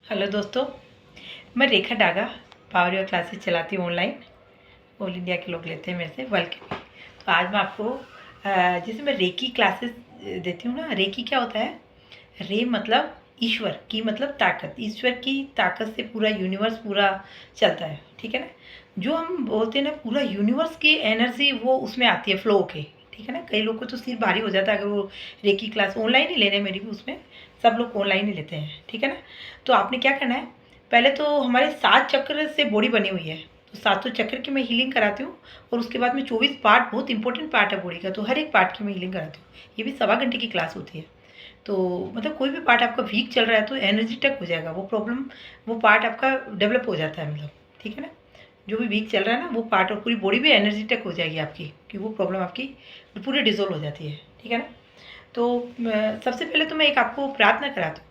Hello दोस्तों, मैं रेखा Daga power your classes चलाती हूँ ऑनलाइन। ऑल इंडिया के लोग लेते हैं मेरे से, वर्ल्ड के भी। तो आज मैं आपको जैसे मैं रेकी क्लासेस देती हूँ ना। रेकी क्या होता है? रे मतलब ईश्वर, की मतलब ताकत। ईश्वर की ताकत से पूरा यूनिवर्स पूरा चलता है, ठीक है ना। जो हम बोलते हैं ना, पूरा यूनिवर्स की एनर्जी वो उसमें आती है, फ्लो के, ठीक है ना। कई लोग को तो सिर भारी हो जाता है अगर वो रेकी क्लास ऑनलाइन ही ले रहे हैं। मेरी भी उसमें सब लोग ऑनलाइन ही लेते हैं, ठीक है ना। तो आपने क्या करना है, पहले तो हमारे 7 चक्र से बॉडी बनी हुई है, तो सातों चक्र की मैं हीलिंग कराती हूँ। और उसके बाद में 24 पार्ट, बहुत इंपॉर्टेंट पार्ट है बॉडी का, तो हर एक पार्ट की मैं हीलिंग कराती हूँ। ये भी 1.25 घंटे की क्लास होती है। तो मतलब कोई भी पार्ट आपका वीक चल रहा है तो एनर्जेटिक हो जाएगा वो प्रॉब्लम, वो पार्ट आपका डेवलप हो जाता है, मतलब, ठीक है ना। जो भी वीक चल रहा है ना वो पार्ट, और पूरी बॉडी भी एनर्जेटिक हो जाएगी आपकी, कि वो प्रॉब्लम आपकी पूरी डिजोल्व हो जाती है, ठीक है ना। तो सबसे पहले तो मैं एक आपको प्रार्थना कराती हूँ।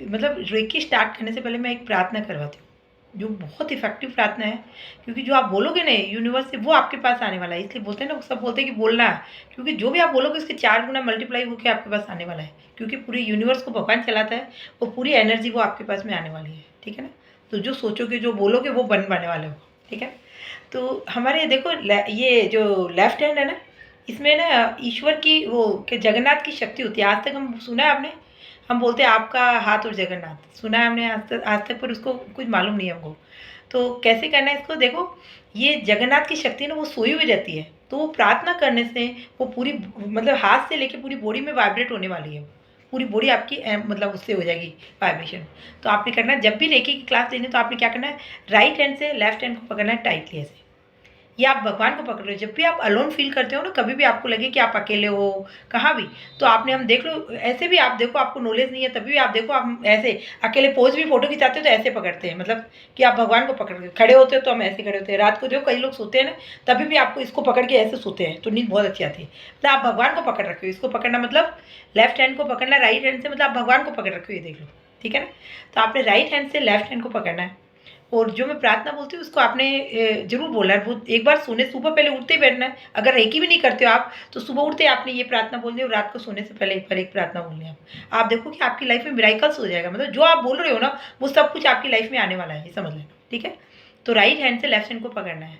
मतलब रेकी स्टार्ट करने से पहले मैं एक प्रार्थना करवाती हूँ, जो बहुत इफेक्टिव प्रार्थना है। क्योंकि जो आप बोलोगे ना यूनिवर्स से, वो आपके पास आने वाला है। इसलिए बोलते हैं ना, सब बोलते हैं कि बोलना है, क्योंकि जो भी आप बोलोगे उसके 4 गुना मल्टीप्लाई होकर आपके पास आने वाला है। क्योंकि पूरे यूनिवर्स को भगवान चलाता है, वो पूरी एनर्जी वो आपके पास में आने वाली है, ठीक है ना। तो जो सोचोगे, जो बोलोगे, वो बनने वाले हो, ठीक है। तो हमारे देखो ये जो लेफ्ट हैंड है ना, इसमें ना ईश्वर की वो कि जगन्नाथ की शक्ति होती है। आज तक हम सुना है आपने, हम बोलते हैं आपका हाथ और जगन्नाथ, सुना है हमने आज तक, पर उसको कुछ मालूम नहीं है हमको। तो कैसे करना है इसको, देखो, ये जगन्नाथ की शक्ति ना वो सोई हुई रहती है, तो वो प्रार्थना करने से वो पूरी, मतलब हाथ से लेके पूरी बॉडी में वाइब्रेट होने वाली है। पूरी बॉडी आपकी मतलब उससे हो जाएगी वाइब्रेशन। तो आपने करना है, जब भी रेकी की क्लास लेनी है तो आपने क्या करना है, राइट हैंड से लेफ्ट हैंड को पकड़ना है टाइटली ऐसे, या आप भगवान को पकड़ रहे हो। जब भी आप अलोन फील करते हो ना, कभी भी आपको लगे कि आप अकेले हो कहाँ भी, तो आपने, हम देख लो, ऐसे भी आप देखो, आपको नॉलेज नहीं है तभी भी आप देखो, आप ऐसे अकेले पोज भी फोटो खिंचाते हो तो ऐसे पकड़ते हैं, मतलब कि आप भगवान को पकड़ के खड़े होते हो, तो हम ऐसे खड़े होते हैं। रात को देखो कई लोग सोते हैं ना, तभी भी आपको इसको पकड़ के ऐसे सोते हैं तो नींद बहुत अच्छी आती है। मतलब आप भगवान को पकड़ रखे हो, इसको पकड़ना मतलब लेफ्ट हैंड को पकड़ना राइट हैंड से, मतलब आप भगवान को पकड़ रखे हो, ये देख लो, ठीक है ना। तो आपने राइट हैंड से लेफ्ट हैंड को पकड़ना है। और जो मैं प्रार्थना बोलती हूँ उसको आपने जरूर बोलना है। वो एक बार सोने, सुबह पहले उठते ही बैठना है। अगर रेकी भी नहीं करते हो आप, तो सुबह उठते आपने ये प्रार्थना बोलनी है, और रात को सोने से पहले एक बार एक प्रार्थना बोलनी है। आप देखो कि आपकी लाइफ में मिराकल्स हो जाएगा। मतलब जो आप बोल रहे हो ना, वो सब कुछ आपकी लाइफ में आने वाला है, ये समझ लेना, ठीक है। तो राइट हैंड से लेफ्ट हैंड को पकड़ना है,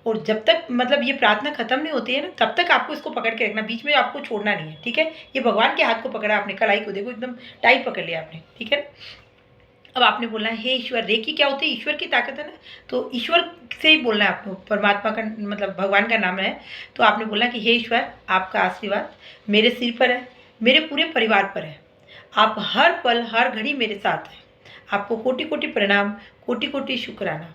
और जब तक मतलब ये प्रार्थना खत्म नहीं होती है ना, तब तक आपको इसको पकड़ के रखना, बीच में आपको छोड़ना नहीं है, ठीक है। ये भगवान के हाथ को पकड़ा आपने, कलाई को देखो एकदम टाइट पकड़ लिया आपने, ठीक है। अब आपने बोलना है, हे ईश्वर। रेकी क्या होती है? ईश्वर की ताकत है ना, तो ईश्वर से ही बोलना है आपको। परमात्मा का मतलब भगवान का नाम है। तो आपने बोलना कि हे ईश्वर, आपका आशीर्वाद मेरे सिर पर है, मेरे पूरे परिवार पर है। आप हर पल हर घड़ी मेरे साथ हैं। आपको कोटि कोटि प्रणाम, कोटि कोटि शुक्राना।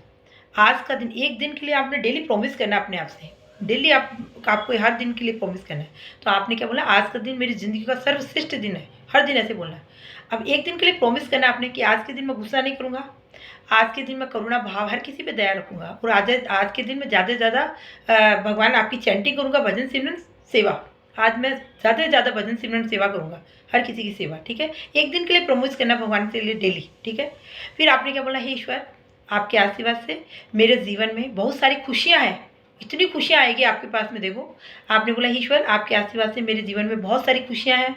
आज का दिन, एक दिन के लिए आपने डेली प्रॉमिस करना अपने आप से। डेली आपको हर दिन के लिए प्रॉमिस करना है। तो आपने क्या बोला, आज का दिन मेरी ज़िंदगी का सर्वश्रेष्ठ दिन है। हर दिन ऐसे बोलना है। अब एक दिन के लिए प्रॉमिस करना आपने कि आज के दिन मैं गुस्सा नहीं करूँगा, आज के दिन मैं करुणा भाव, हर किसी पे दया रखूँगा, और आज के दिन मैं ज़्यादा से ज़्यादा भगवान आपकी चैंटिंग करूँगा, भजन सिमरन सेवा। आज मैं ज़्यादा से ज़्यादा भजन सिमरन सेवा करूँगा, हर किसी की सेवा, ठीक है। एक दिन के लिए प्रॉमिस करना भगवान के लिए डेली, ठीक है। फिर आपने क्या बोला, हे ईश्वर, आपके आशीर्वाद से मेरे जीवन में बहुत सारी खुशियाँ हैं। इतनी खुशियाँ आएगी आपके पास में, देखो। आपने बोला, ईश्वर, आपके आशीर्वाद से मेरे जीवन में बहुत सारी खुशियाँ हैं,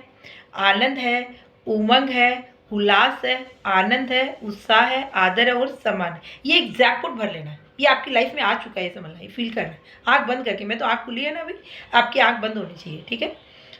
आनंद है, उमंग है, उल्लास है, आनंद है, उत्साह है, आदर है और सम्मान है। ये एक जैकपॉट भर लेना है। ये आपकी लाइफ में आ चुका है, ये समझना, ये फील करना है। आँख बंद करके, मैं तो आँख खुली है ना अभी, आपकी आँख बंद होनी चाहिए, ठीक है।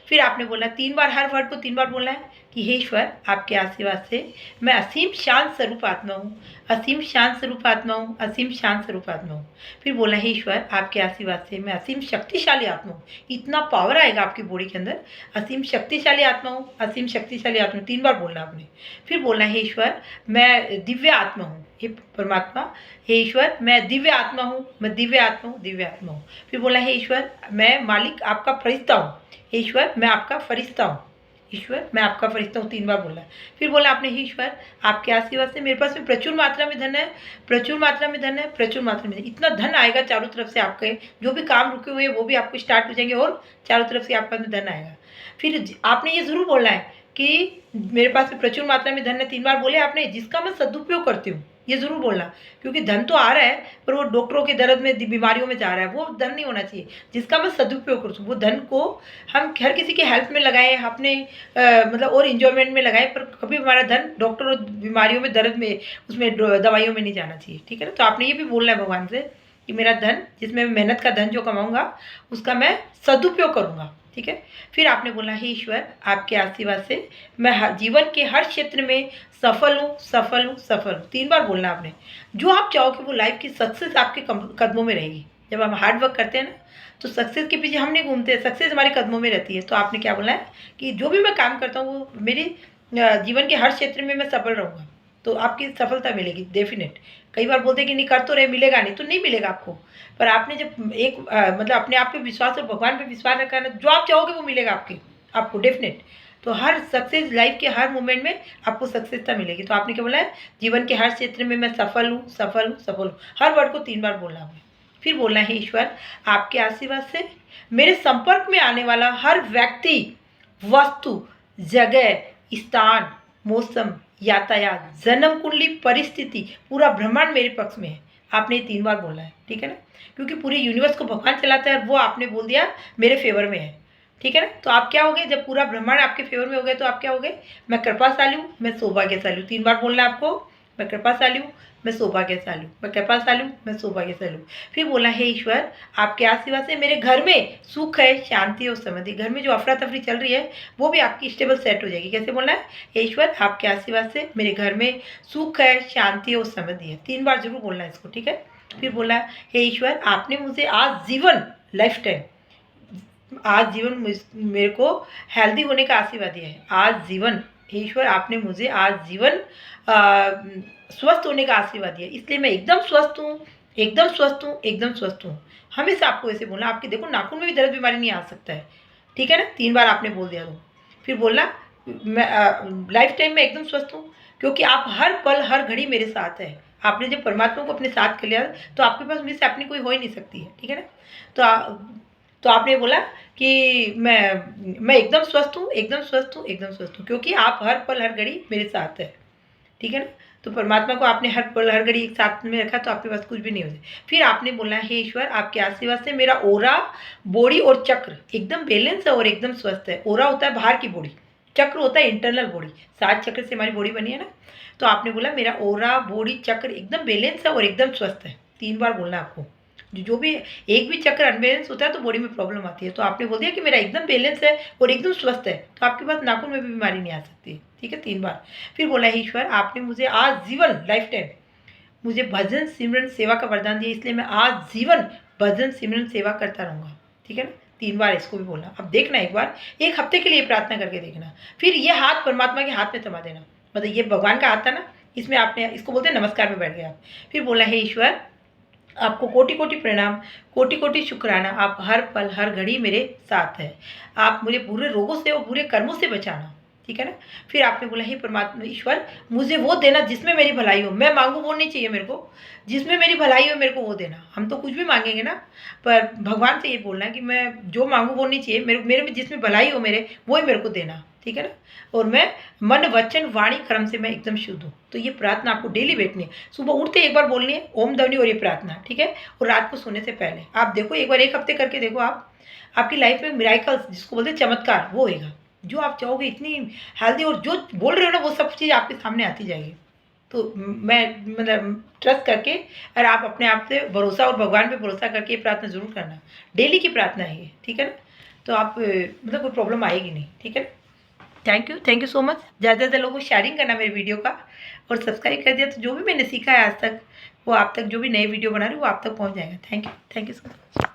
फिर आपने बोला 3 बार, हर वर्ड को 3 बार बोलना है कि हे ईश्वर, आपके आशीर्वाद से मैं असीम शांत स्वरूप आत्मा हूँ, असीम शांत स्वरूप आत्मा हूँ, असीम शांत स्वरूप आत्मा हूँ। फिर बोला, हे ईश्वर, आपके आशीर्वाद से मैं असीम शक्तिशाली आत्मा हूँ। इतना पावर आएगा आपकी बॉडी के अंदर। असीम शक्तिशाली आत्मा हूँ, असीम शक्तिशाली आत्मा हूँ, 3 बार बोलना आपने। फिर बोलना, हे ईश्वर, मैं दिव्य आत्मा हूँ। हे परमात्मा, हे ईश्वर, मैं दिव्य आत्मा हूँ, मैं दिव्य आत्मा हूँ, दिव्य आत्मा हूँ। फिर बोला, हे ईश्वर, मैं मालिक आपका फरिश्ता हूँ। ईश्वर, मैं आपका फरिश्ता हूँ। ईश्वर, मैं आपका फरिश्ता हूँ, 3 बार बोला। फिर बोला आपने, हे ईश्वर, आपके आशीर्वाद से मेरे पास में प्रचुर मात्रा में धन है, प्रचुर मात्रा में धन है, प्रचुर मात्रा में इतना धन आएगा चारों तरफ से। आपके जो भी काम रुके हुए हैं वो भी आपको स्टार्ट हो जाएंगे, और चारों तरफ से आपके पास में धन आएगा। फिर आपने ये ज़रूर बोलना है कि मेरे पास में प्रचुर मात्रा में धन है, 3 बार बोले आपने, जिसका मैं सदुपयोग करती हूँ, ये ज़रूर बोलना, क्योंकि धन तो आ रहा है पर वो डॉक्टरों के दर्द में, बीमारियों में जा रहा है, वो धन नहीं होना चाहिए। जिसका मैं सदुपयोग करूँ, वो धन को हम हर किसी के हेल्प में लगाएं, अपने मतलब और इंजॉयमेंट में लगाएं, पर कभी हमारा धन डॉक्टर और बीमारियों में, दर्द में, उसमें दवाइयों में नहीं जाना चाहिए, ठीक है ना। तो आपने ये भी बोलना है भगवान से कि मेरा धन, जिसमें मेहनत का धन जो कमाऊंगा उसका मैं सदुपयोग करूंगा, ठीक है। फिर आपने बोला, हे ईश्वर, आपके आशीर्वाद से मैं जीवन के हर क्षेत्र में सफल हूँ, सफल हूँ, सफल हूँ। 3 बार बोलना आपने। जो आप चाहोगे वो लाइफ की सक्सेस आपके कदमों में रहेगी। जब हम हार्ड वर्क करते हैं ना, तो सक्सेस के पीछे हम नहीं घूमते, सक्सेस हमारे कदमों में रहती है। तो आपने क्या बोला है कि जो भी मैं काम करता हूँ वो मेरे जीवन के हर क्षेत्र में मैं सफल रहूँगा, तो आपकी सफलता मिलेगी डेफिनेट। कई बार बोलते हैं कि नहीं कर तो रहे, मिलेगा नहीं, तो नहीं मिलेगा आपको। पर आपने जब एक मतलब अपने आप पे विश्वास और भगवान पे विश्वास रखा है ना, जो आप चाहोगे वो मिलेगा आपको डेफिनेट। तो हर सक्सेस, लाइफ के हर मोमेंट में आपको सक्सेसता मिलेगी। तो आपने क्या बोला है, जीवन के हर क्षेत्र में मैं सफल हूँ, सफल हूँ, सफल हूँ। हर वर्ड को 3 बार बोलना है। फिर बोलना है, ईश्वर, आपके आशीर्वाद से मेरे संपर्क में आने वाला हर व्यक्ति, वस्तु, जगह, स्थान, मौसम, यातायात, जन्म कुंडली, परिस्थिति, पूरा ब्रह्मांड मेरे पक्ष में है। आपने ये 3 बार बोला है, ठीक है ना, क्योंकि पूरे यूनिवर्स को भगवान चलाता है, वो आपने बोल दिया मेरे फेवर में है, ठीक है ना। तो आप क्या होगे, जब पूरा ब्रह्मांड आपके फेवर में हो गए तो आप क्या होगे, मैं कृपाशाली हूँ, मैं सौभाग्यशाली हूँ। 3 बार बोलना है आपको, मैं कृपाशाली हूँ, मैं सौभाग्यशाली हूँ, मैं कृपाशाली हूँ, मैं सौभाग्यशाली हूँ। फिर बोला, हे ईश्वर, आपके आशीर्वाद से मेरे घर में सुख है, शांति और समृद्धि। घर में जो अफरा तफरी चल रही है वो भी आपकी स्टेबल सेट हो जाएगी। कैसे बोलना है, हे ईश्वर, आपके आशीर्वाद से मेरे घर में सुख है, शांति और समृद्धि है। 3 बार जरूर बोलना है इसको, ठीक है। फिर बोला, हे ईश्वर, आपने मुझे आज जीवन, लाइफ टाइम, आज जीवन मेरे को हेल्दी होने का आशीर्वाद दिया है। आज जीवन, ईश्वर, आपने मुझे आज जीवन स्वस्थ होने का आशीर्वाद दिया, इसलिए मैं एकदम स्वस्थ हूँ, एकदम स्वस्थ हूँ, एकदम स्वस्थ हूँ। हमेशा आपको ऐसे बोलना। आपके देखो नाखून में भी दर्द बीमारी नहीं आ सकता है, ठीक है ना। 3 बार आपने बोल दिया। तो फिर बोलना, मैं लाइफ टाइम में एकदम स्वस्थ हूँ, क्योंकि आप हर पल हर घड़ी मेरे साथ है। आपने जब परमात्मा को अपने साथ कर लिया तो आपके पास मुझसे अपनी कोई हो ही नहीं सकती है, ठीक है ना। तो आपने बोला कि मैं एकदम स्वस्थ हूँ, एकदम स्वस्थ हूँ, एकदम स्वस्थ हूँ, क्योंकि आप हर पल हर घड़ी मेरे साथ है, ठीक है ना। तो परमात्मा को आपने हर पल हर घड़ी एक साथ में रखा तो आपके पास कुछ भी नहीं हो जाए। फिर आपने बोला, हे ईश्वर, आपके आशीर्वाद से मेरा ओरा, बॉडी और चक्र एकदम बैलेंस है और एकदम स्वस्थ है। ओरा होता है बाहर की बॉडी, चक्र होता है इंटरनल बॉडी। 7 चक्र से हमारी बॉडी बनी है ना। तो आपने बोला, मेरा ओरा, बॉडी, चक्र एकदम बैलेंस है और एकदम स्वस्थ है। 3 बार बोलना आपको। जो भी एक भी चक्र अनबैलेंस होता है तो बॉडी में प्रॉब्लम आती है। तो आपने बोल दिया कि मेरा एकदम बैलेंस है और एकदम स्वस्थ है, तो आपके पास नाखून में भी बीमारी नहीं आ सकती, ठीक है। 3 बार। फिर बोला, ईश्वर, आपने मुझे आज जीवन, लाइफ टाइम मुझे भजन सिमरन सेवा का वरदान दिया, इसलिए मैं आज जीवन भजन सिमरन सेवा करता रहूँगा, ठीक है ना। 3 बार इसको भी बोलना। अब देखना, एक बार 1 हफ्ते के लिए प्रार्थना करके देखना। फिर ये हाथ परमात्मा के हाथ में थमा देना, मतलब ये भगवान का हाथ था ना, इसमें आपने, इसको बोलते हैं नमस्कार में बैठ गए आप। फिर बोला, हे ईश्वर, आपको कोटि कोटि प्रणाम, कोटि कोटि शुक्राना, आप हर पल हर घड़ी मेरे साथ है। आप मुझे बुरे रोगों से और बुरे कर्मों से बचाना, ठीक है ना। फिर आपने बोला, हे परमात्मा ईश्वर, मुझे वो देना जिसमें मेरी भलाई हो। मैं मांगू वो नहीं चाहिए मेरे को, जिसमें मेरी भलाई हो मेरे को वो देना। हम तो कुछ भी मांगेंगे ना, पर भगवान से ये बोलना है कि मैं जो मांगू वो नहीं चाहिए, मेरे में जिसमें भलाई हो मेरे, वो ही मेरे को देना, ठीक है ना। और मैं मन, वचन, वाणी, कर्म से मैं एकदम शुद्ध हूँ। तो ये प्रार्थना आपको डेली बैठनी है। सुबह उठते एक बार बोलनी है ओम ध्वनि और ये प्रार्थना, ठीक है। और रात को सोने से पहले आप देखो, एक बार 1 हफ्ते करके देखो, आप आपकी लाइफ में मिराकल्स, जिसको बोलते हैं चमत्कार, वो होएगा। जो आप चाहोगे, इतनी हेल्दी, और जो बोल रहे हो ना वो सब चीज़ आपके सामने आती जाएगी। तो मैं मतलब ट्रस्ट करके, और आप अपने आप से भरोसा और भगवान पे भरोसा करके ये प्रार्थना जरूर करना। डेली की प्रार्थना है ये, ठीक है ना। तो आप मतलब कोई प्रॉब्लम आएगी नहीं, ठीक है ना। Thank you so much. ज़्यादा से ज़्यादा लोगों को शेयरिंग करना मेरे वीडियो का, और सब्सक्राइब कर दिया तो जो भी मैंने सीखा है आज तक, वो आप तक, जो भी नए वीडियो बना रही हूँ वो आप तक पहुँच जाएगा। Thank you so much.